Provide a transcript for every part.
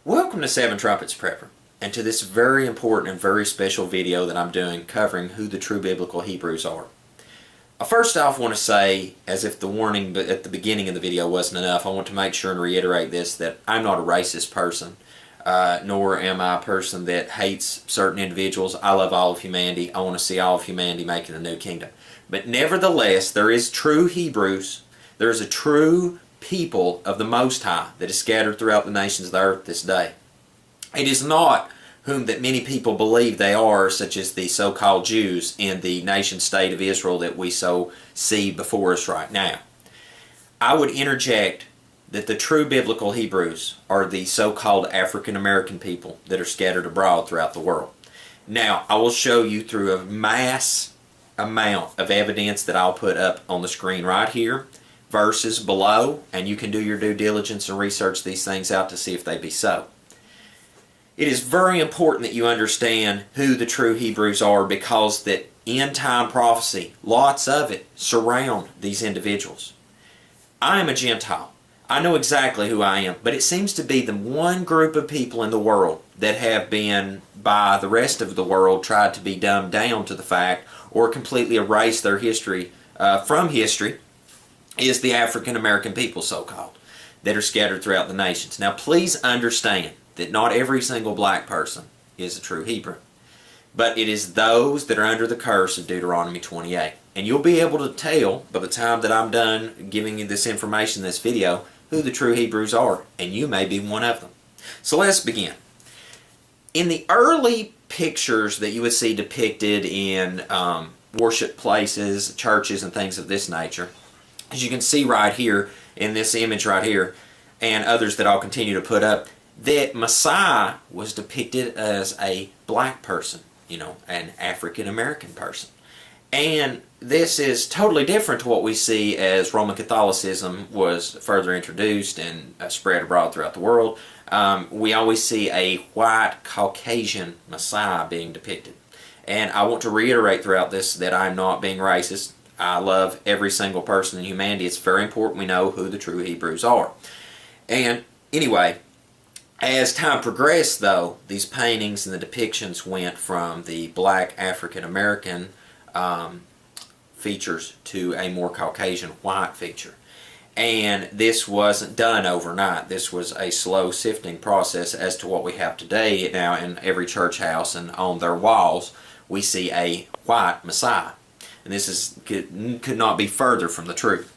Welcome to Seven Trumpets Prepper, and to this very important and very special video that I'm doing covering who the true biblical Hebrews are. I first off want to say, as if the warning at the beginning of the video wasn't enough, I want to make sure and reiterate this, that I'm not a racist person, nor am I a person that hates certain individuals. I love all of humanity. I want to see all of humanity making a new kingdom. But nevertheless, there is true Hebrews. There is a true people of the Most High that is scattered throughout the nations of the earth this day. It is not whom that many people believe they are, such as the so-called Jews in the nation-state of Israel that we so see before us right now. I would interject that the true biblical Hebrews are the so-called African-American people that are scattered abroad throughout the world. Now, I will show you through a mass amount of evidence that I'll put up on the screen right here, verses below, and you can do your due diligence and research these things out to see if they be so. It is very important that you understand who the true Hebrews are, because that end-time prophecy, lots of it, surround these individuals. I am a Gentile. I know exactly who I am, but it seems to be the one group of people in the world that have been, by the rest of the world, tried to be dumbed down to the fact or completely erase their history from history, is the African American people, so-called, that are scattered throughout the nations. Now, please understand that not every single black person is a true Hebrew, but it is those that are under the curse of Deuteronomy 28. And you'll be able to tell by the time that I'm done giving you this information in this video who the true Hebrews are, and you may be one of them. So let's begin. In the early pictures that you would see depicted in worship places, churches, and things of this nature, as you can see right here in this image right here, and others that I'll continue to put up, that Messiah was depicted as a black person, an African American person. And this is totally different to what we see as Roman Catholicism was further introduced and spread abroad throughout the world. We always see a white Caucasian Messiah being depicted. And I want to reiterate throughout this that I'm not being racist. I love every single person in humanity. It's very important we know who the true Hebrews are. And anyway, as time progressed, though, these paintings and the depictions went from the black African American features to a more Caucasian white feature. And this wasn't done overnight. This was a slow sifting process as to what we have today. Now, in every church house and on their walls, we see a white Messiah. And this could not be further from the truth.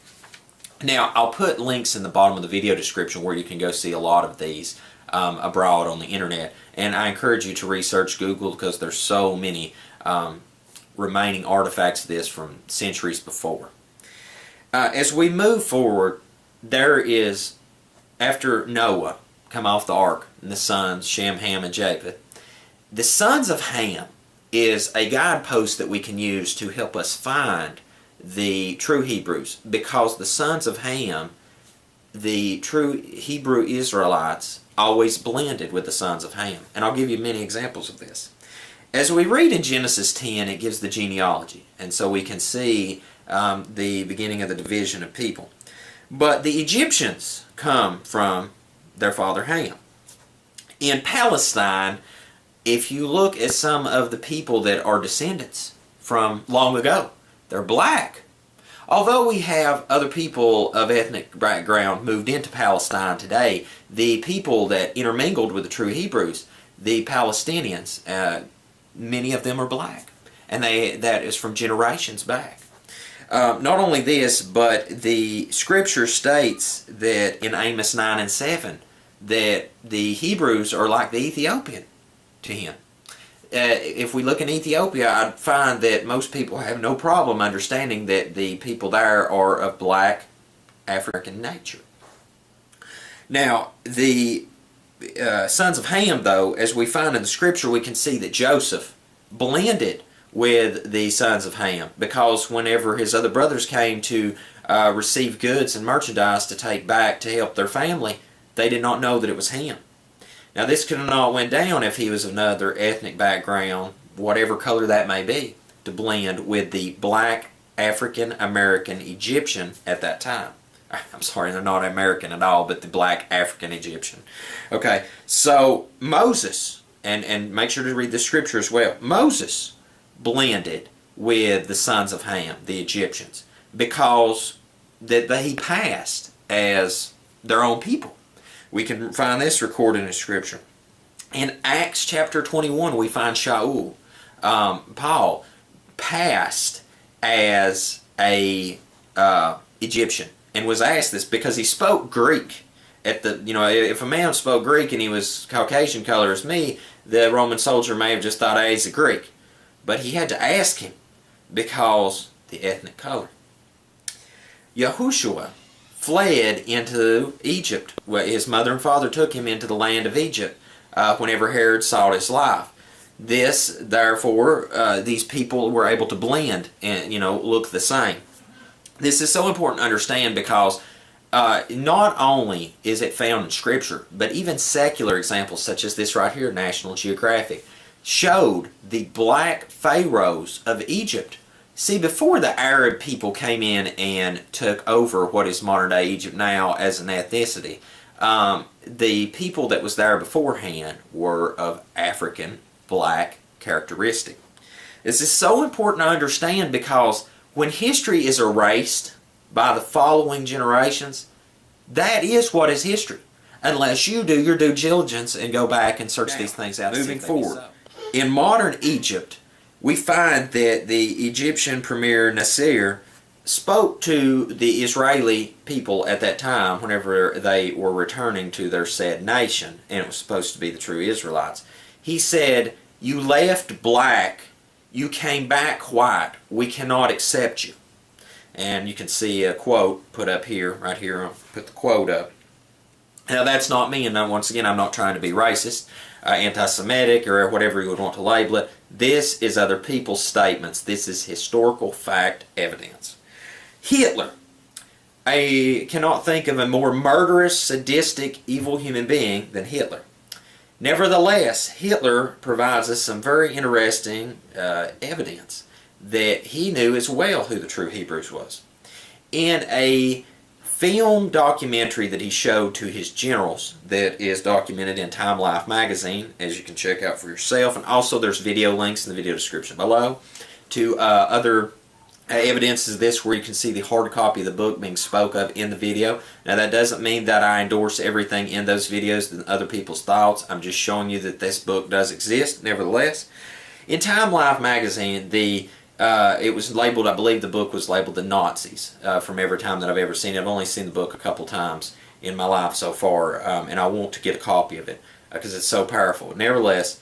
Now, I'll put links in the bottom of the video description where you can go see a lot of these abroad on the internet. And I encourage you to research Google, because there's so many remaining artifacts of this from centuries before. As we move forward, there is, after Noah come off the ark, and the sons, Shem, Ham, and Japheth, the sons of Ham is a guidepost that we can use to help us find the true Hebrews, because the sons of Ham, the true Hebrew Israelites, always blended with the sons of Ham. And I'll give you many examples of this. As we read in Genesis 10, it gives the genealogy, and so we can see the beginning of the division of people. But the Egyptians come from their father Ham. In Palestine, if you look at some of the people that are descendants from long ago, they're black. Although we have other people of ethnic background moved into Palestine today, the people that intermingled with the true Hebrews, the Palestinians, many of them are black. And that is from generations back. Not only this, but the scripture states that in Amos 9 and 7, that the Hebrews are like the Ethiopian to him. if we look in Ethiopia, I'd find that most people have no problem understanding that the people there are of black African nature. Now, the sons of Ham, though, as we find in the scripture, we can see that Joseph blended with the sons of Ham, because whenever his other brothers came to receive goods and merchandise to take back to help their family, they did not know that it was him. Now, this could have not went down if he was of another ethnic background, whatever color that may be, to blend with the black African American Egyptian at that time. I'm sorry, they're not American at all, but the black African Egyptian. Okay, so Moses, and make sure to read the scripture as well, Moses blended with the sons of Ham, the Egyptians, because he passed as their own people. We can find this recorded in Scripture. In Acts chapter 21, we find Shaul, Paul, passed as a Egyptian, and was asked this because he spoke Greek. If a man spoke Greek and he was Caucasian color as me, the Roman soldier may have just thought, hey, he's a Greek. But he had to ask him because the ethnic color. Yahushua fled into Egypt. Well, his mother and father took him into the land of Egypt whenever Herod sought his life. Therefore, these people were able to blend and look the same. This is so important to understand because not only is it found in Scripture, but even secular examples such as this right here, National Geographic, showed the black pharaohs of Egypt. See, before the Arab people came in and took over what is modern-day Egypt now as an ethnicity, the people that was there beforehand were of African black characteristic. This is so important to understand because when history is erased by the following generations, that is what is history, unless you do your due diligence and go back and search these things out. Moving forward, in modern Egypt, we find that the Egyptian premier Nasser spoke to the Israeli people at that time whenever they were returning to their said nation, and it was supposed to be the true Israelites. He said, "You left black, you came back white, we cannot accept you." And you can see a quote put up here, right here, I'll put the quote up. Now that's not me, and once again I'm not trying to be racist, anti-Semitic, or whatever you would want to label it. This is other people's statements. This is historical fact evidence. Hitler. I cannot think of a more murderous, sadistic, evil human being than Hitler. Nevertheless, Hitler provides us some very interesting evidence that he knew as well who the true Hebrews was. In a film documentary that he showed to his generals that is documented in Time Life magazine, as you can check out for yourself, and also there's video links in the video description below to other evidences of this where you can see the hard copy of the book being spoke of in the video. Now that doesn't mean that I endorse everything in those videos and other people's thoughts. I'm just showing you that this book does exist nevertheless. In Time Life magazine, it was labeled, I believe the book was labeled The Nazis from every time that I've ever seen it. I've only seen the book a couple times in my life so far, and I want to get a copy of it because it's so powerful. Nevertheless,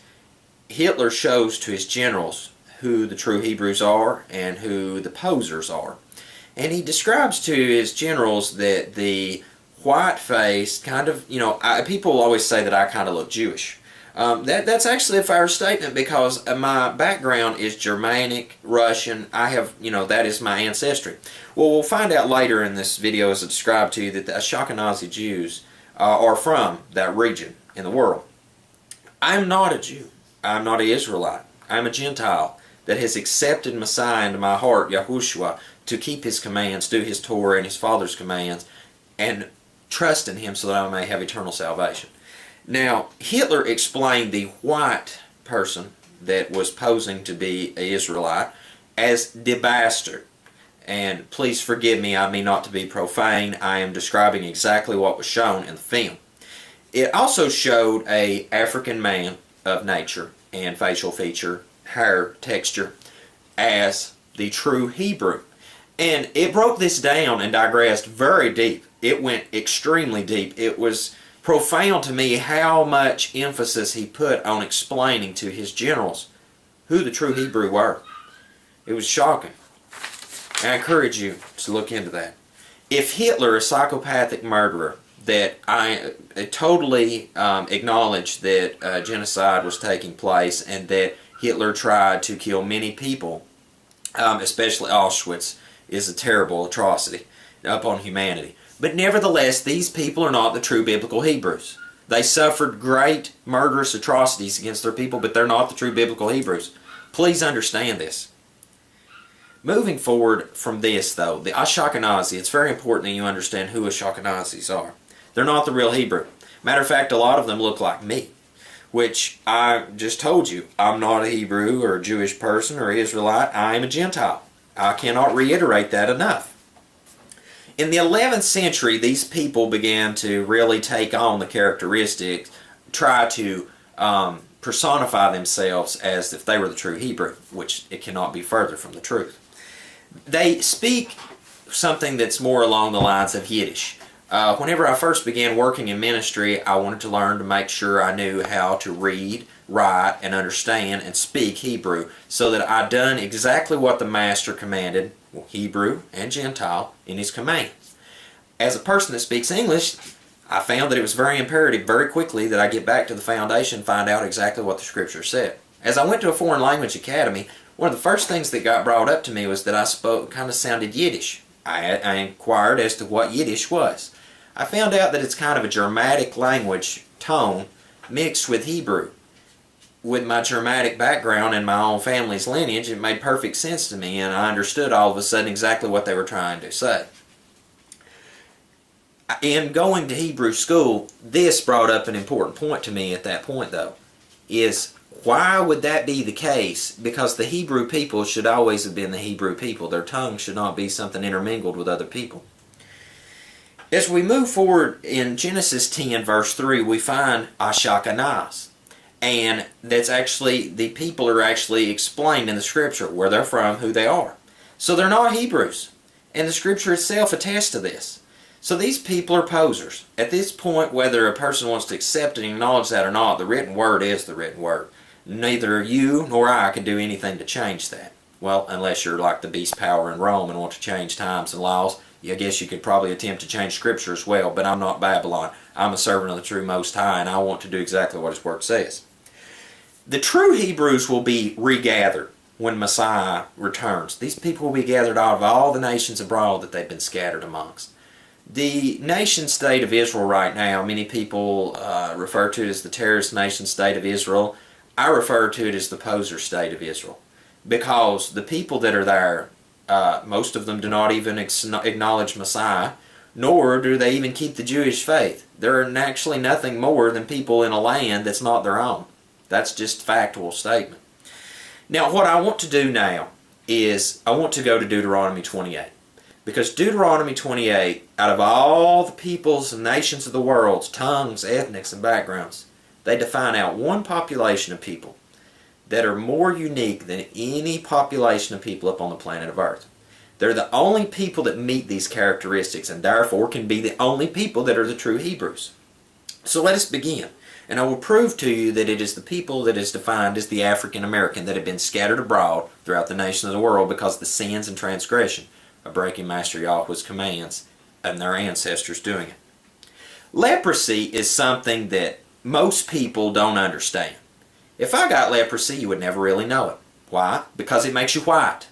Hitler shows to his generals who the true Hebrews are and who the posers are. And he describes to his generals that the white-faced kind of, people always say that I kind of look Jewish. That's actually a fair statement because my background is Germanic, Russian. I have, that is my ancestry. Well, we'll find out later in this video as I describe to you that the Ashkenazi Jews are from that region in the world. I'm not a Jew. I'm not an Israelite. I'm a Gentile that has accepted Messiah into my heart, Yahushua, to keep his commands, do his Torah and his Father's commands, and trust in him so that I may have eternal salvation. Now, Hitler explained the white person that was posing to be an Israelite as the bastard. And please forgive me, I mean not to be profane. I am describing exactly what was shown in the film. It also showed an African man of nature and facial feature, hair texture, as the true Hebrew. And it broke this down and digressed very deep. It went extremely deep. It was profound to me how much emphasis he put on explaining to his generals who the true Hebrew were. It was shocking. I encourage you to look into that. If Hitler, a psychopathic murderer, that I totally acknowledge that genocide was taking place and that Hitler tried to kill many people, especially Auschwitz, is a terrible atrocity upon humanity. But nevertheless, these people are not the true biblical Hebrews. They suffered great murderous atrocities against their people, but they're not the true biblical Hebrews. Please understand this. Moving forward from this, though, the Ashkenazi, it's very important that you understand who Ashkenazis are. They're not the real Hebrew. Matter of fact, a lot of them look like me, which I just told you. I'm not a Hebrew or a Jewish person or Israelite. I am a Gentile. I cannot reiterate that enough. In the 11th century, these people began to really take on the characteristics, try to personify themselves as if they were the true Hebrew, which it cannot be further from the truth. They speak something that's more along the lines of Yiddish. Whenever I first began working in ministry, I wanted to learn to make sure I knew how to read, write, and understand and speak Hebrew so that I'd done exactly what the Master commanded, Hebrew and Gentile, in his commands. As a person that speaks English, I found that it was very imperative very quickly that I get back to the foundation and find out exactly what the Scripture said. As I went to a foreign language academy, one of the first things that got brought up to me was that I spoke, kind of sounded Yiddish. I inquired as to what Yiddish was. I found out that it's kind of a Germanic language tone mixed with Hebrew. With my Germanic background and my own family's lineage, it made perfect sense to me, and I understood all of a sudden exactly what they were trying to say. In going to Hebrew school, this brought up an important point to me at that point, though, is why would that be the case? Because the Hebrew people should always have been the Hebrew people. Their tongue should not be something intermingled with other people. As we move forward in Genesis 10 verse 3, we find Ashkenaz. And that's actually, the people are actually explained in the Scripture, where they're from, who they are. So they're not Hebrews. And the Scripture itself attests to this. So these people are posers. At this point, whether a person wants to accept and acknowledge that or not, the written word is the written word. Neither you nor I can do anything to change that. Well, unless you're like the beast power in Rome and want to change times and laws, I guess you could probably attempt to change Scripture as well, but I'm not Babylon. I'm a servant of the true Most High, and I want to do exactly what His Word says. The true Hebrews will be regathered when Messiah returns. These people will be gathered out of all the nations abroad that they've been scattered amongst. The nation-state of Israel right now, many people refer to it as the terrorist nation-state of Israel. I refer to it as the poser state of Israel, because the people that are there, most of them do not even acknowledge Messiah, nor do they even keep the Jewish faith. They're actually nothing more than people in a land that's not their own. That's just a factual statement. Now, what I want to do now is I want to go to Deuteronomy 28. Because Deuteronomy 28, out of all the peoples and nations of the world, tongues, ethnics, and backgrounds, they define out one population of people that are more unique than any population of people up on the planet of Earth. They're the only people that meet these characteristics, and therefore can be the only people that are the true Hebrews. So let us begin. And I will prove to you that it is the people that is defined as the African American that have been scattered abroad throughout the nation of the world because of the sins and transgression of breaking Master Yahweh's commands and their ancestors doing it. Leprosy is something that most people don't understand. If I got leprosy, you would never really know it. Why? Because it makes you white.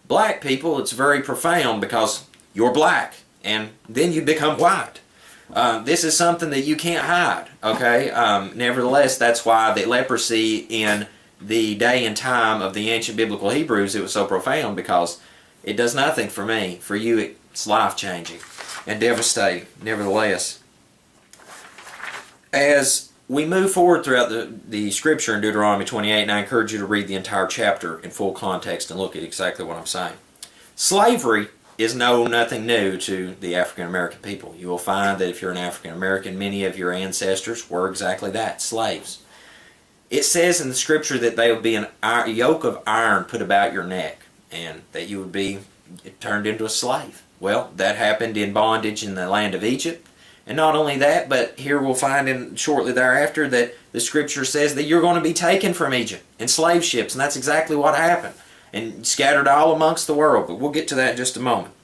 Black people, it's very profound because you're black, and then you become white. This is something that you can't hide, okay? Nevertheless, that's why the leprosy in the day and time of the ancient biblical Hebrews, it was so profound, because it does nothing for me. For you, it's life-changing and devastating, nevertheless. As we move forward throughout the Scripture in Deuteronomy 28, and I encourage you to read the entire chapter in full context and look at exactly what I'm saying. Slavery is nothing new to the African American people. You will find that if you're an African American, many of your ancestors were exactly that, slaves. It says in the Scripture that there will be a yoke of iron put about your neck, and that you would be turned into a slave. Well, that happened in bondage in the land of Egypt, And not only that, but here we'll find in shortly thereafter that the scripture says that you're going to be taken from Egypt in slave ships, and that's exactly what happened, and scattered all amongst the world. But we'll get to that in just a moment.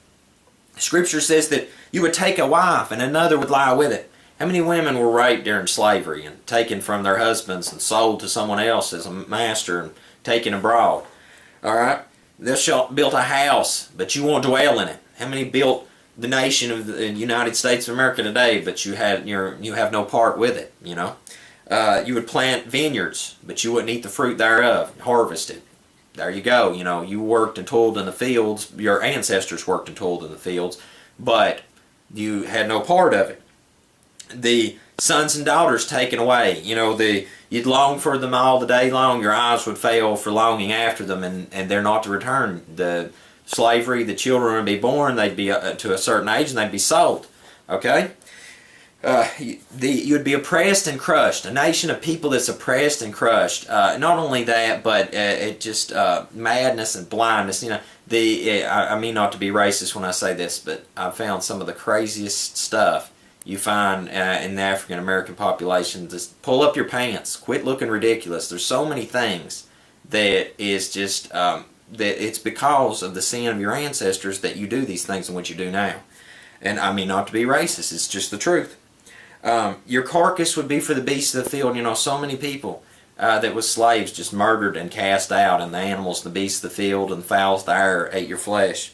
Scripture says that you would take a wife and another would lie with it. How many women were raped during slavery and taken from their husbands and sold to someone else as a master and taken abroad? All right? Thou shalt build a house, but you won't dwell in it. How many built the nation of the United States of America today, but you have no part with it? You know, you would plant vineyards, but you wouldn't eat the fruit thereof. Harvest it. There you go. You know, you worked and toiled in the fields. Your ancestors worked and toiled in the fields, but you had no part of it. The sons and daughters taken away. You know, you'd long for them all the day long. Your eyes would fail for longing after them, and they're not to return. The slavery, the children would be born. They'd be to a certain age, and they'd be sold. Okay. You'd be oppressed and crushed. A nation of people that's oppressed and crushed. Not only that, but it just madness and blindness. You know, I mean not to be racist when I say this, but I've found some of the craziest stuff you find in the African American population. Just pull up your pants. Quit looking ridiculous. There's so many things that is just that it's because of the sin of your ancestors that you do these things in what you do now. And I mean not to be racist. It's just the truth. Your carcass would be for the beasts of the field. You know, so many people that was slaves just murdered and cast out, and the animals, the beasts of the field, and the fowls of the air ate your flesh.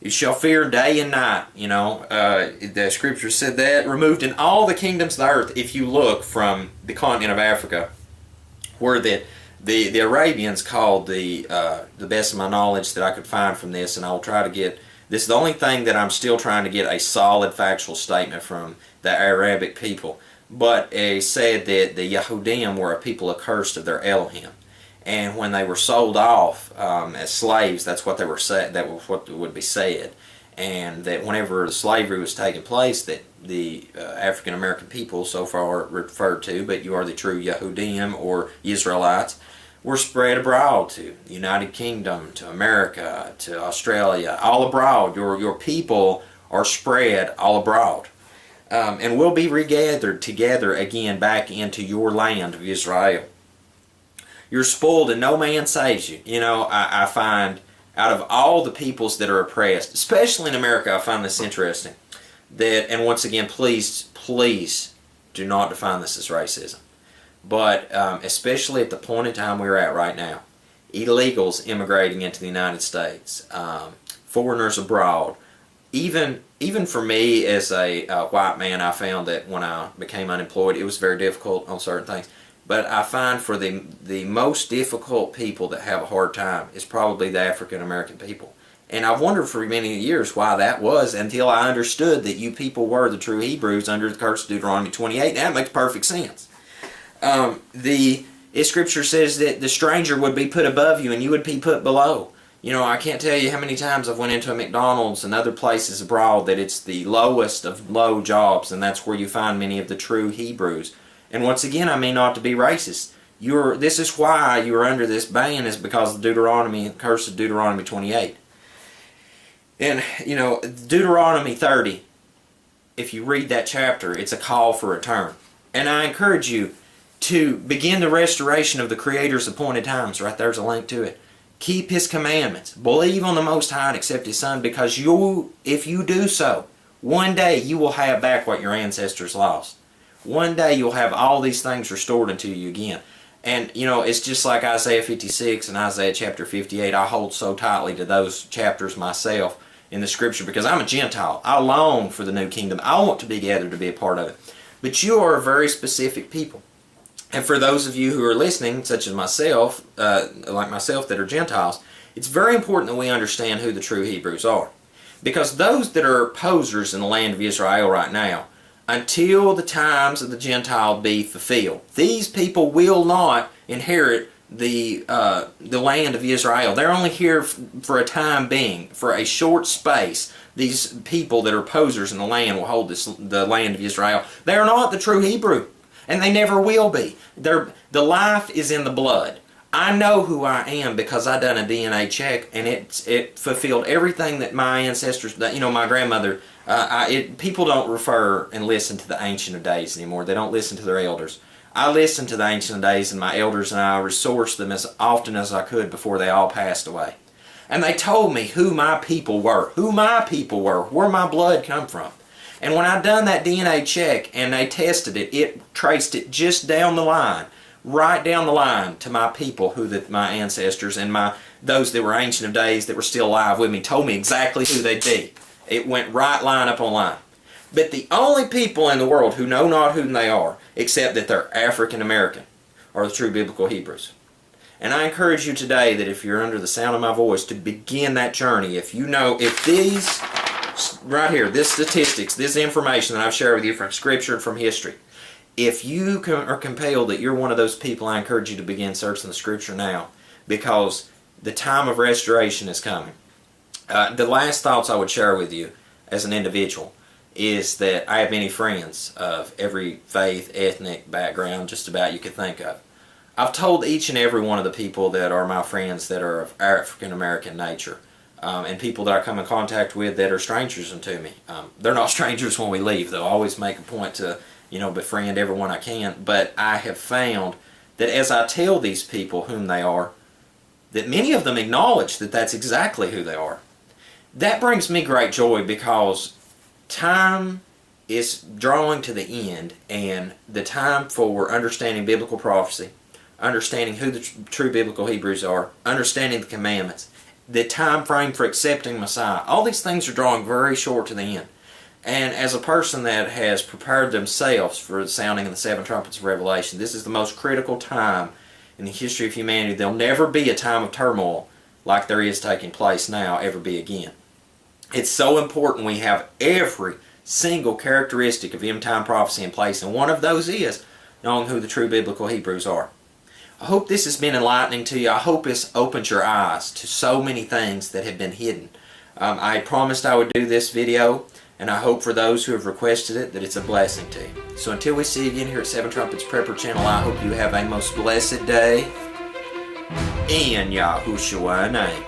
You shall fear day and night. You know, the scripture said that, removed in all the kingdoms of the earth. If you look from the continent of Africa, where the Arabians called the best of my knowledge that I could find from this, and I will try to get, this is the only thing that I'm still trying to get a solid factual statement from the Arabic people, but it said that the Yahudim were a people accursed of their Elohim, and when they were sold off as slaves, that's what they were said. That was what would be said, and that whenever slavery was taking place, that the African American people, so far referred to, but you are the true Yahudim or Israelites, were spread abroad to the United Kingdom, to America, to Australia, all abroad. Your people are spread all abroad. And will be regathered together again back into your land of Israel. You're spoiled and no man saves you. You know, I find out of all the peoples that are oppressed, especially in America, I find this interesting. That, and once again, please do not define this as racism. But especially at the point in time we're at right now, illegals immigrating into the United States, foreigners abroad, even for me as a white man, I found that when I became unemployed, it was very difficult on certain things. But I find for the most difficult people that have a hard time is probably the African American people. And I've wondered for many years why that was until I understood that you people were the true Hebrews under the curse of Deuteronomy 28. And that makes perfect sense. The scripture says that the stranger would be put above you and you would be put below. You know, I can't tell you how many times I've went into a McDonald's and other places abroad that it's the lowest of low jobs, and that's where you find many of the true Hebrews. And once again, I mean not to be racist. This is why you are under this ban, is because of Deuteronomy, the curse of Deuteronomy 28. And, you know, Deuteronomy 30, if you read that chapter, it's a call for return. And I encourage you to begin the restoration of the Creator's appointed times. Right there's a link to it. Keep His commandments. Believe on the Most High and accept His Son, because if you do so, one day you will have back what your ancestors lost. One day you'll have all these things restored unto you again. And, you know, it's just like Isaiah 56 and Isaiah chapter 58. I hold so tightly to those chapters myself in the Scripture because I'm a Gentile. I long for the new kingdom. I want to be gathered to be a part of it. But you are a very specific people. And for those of you who are listening, such as myself, like myself, that are Gentiles, it's very important that we understand who the true Hebrews are. Because those that are posers in the land of Israel right now, until the times of the Gentile be fulfilled, these people will not inherit the land of Israel. They're only here for a time being, for a short space. These people that are posers in the land will hold the land of Israel. They are not the true Hebrew. And they never will be. The life is in the blood. I know who I am because I done a DNA check, and it fulfilled everything that my ancestors, that, you know, my grandmother. People don't refer and listen to the Ancient of Days anymore. They don't listen to their elders. I listened to the Ancient of Days, and my elders and I resourced them as often as I could before they all passed away. And they told me who my people were, where my blood come from. And when I done that DNA check and they tested it, it traced it just down the line, right down the line to my people, my ancestors and those that were Ancient of Days that were still alive with me, told me exactly who they'd be. It went right line up on line. But the only people in the world who know not who they are, except that they're African American, are the true biblical Hebrews. And I encourage you today that if you're under the sound of my voice to begin that journey. If these, right here, this statistics, this information that I've shared with you from Scripture and from history, if you are compelled that you're one of those people, I encourage you to begin searching the Scripture now, because the time of restoration is coming. The last thoughts I would share with you as an individual is that I have many friends of every faith, ethnic background, just about you could think of. I've told each and every one of the people that are my friends that are of African American nature, and people that I come in contact with that are strangers to me. They're not strangers when we leave, though. I always make a point to, befriend everyone I can. But I have found that as I tell these people whom they are, that many of them acknowledge that that's exactly who they are. That brings me great joy, because time is drawing to the end, and the time for understanding biblical prophecy, understanding who the true biblical Hebrews are, understanding the commandments, the time frame for accepting Messiah, all these things are drawing very short to the end. And as a person that has prepared themselves for the sounding of the 7 trumpets of Revelation, this is the most critical time in the history of humanity. There'll never be a time of turmoil like there is taking place now ever be again. It's so important we have every single characteristic of end-time prophecy in place, and one of those is knowing who the true biblical Hebrews are. I hope this has been enlightening to you. I hope it's opened your eyes to so many things that have been hidden. I promised I would do this video, and I hope for those who have requested it that it's a blessing to you. So until we see you again here at 7 Trumpets Prepper Channel, I hope you have a most blessed day in Yahushua's name.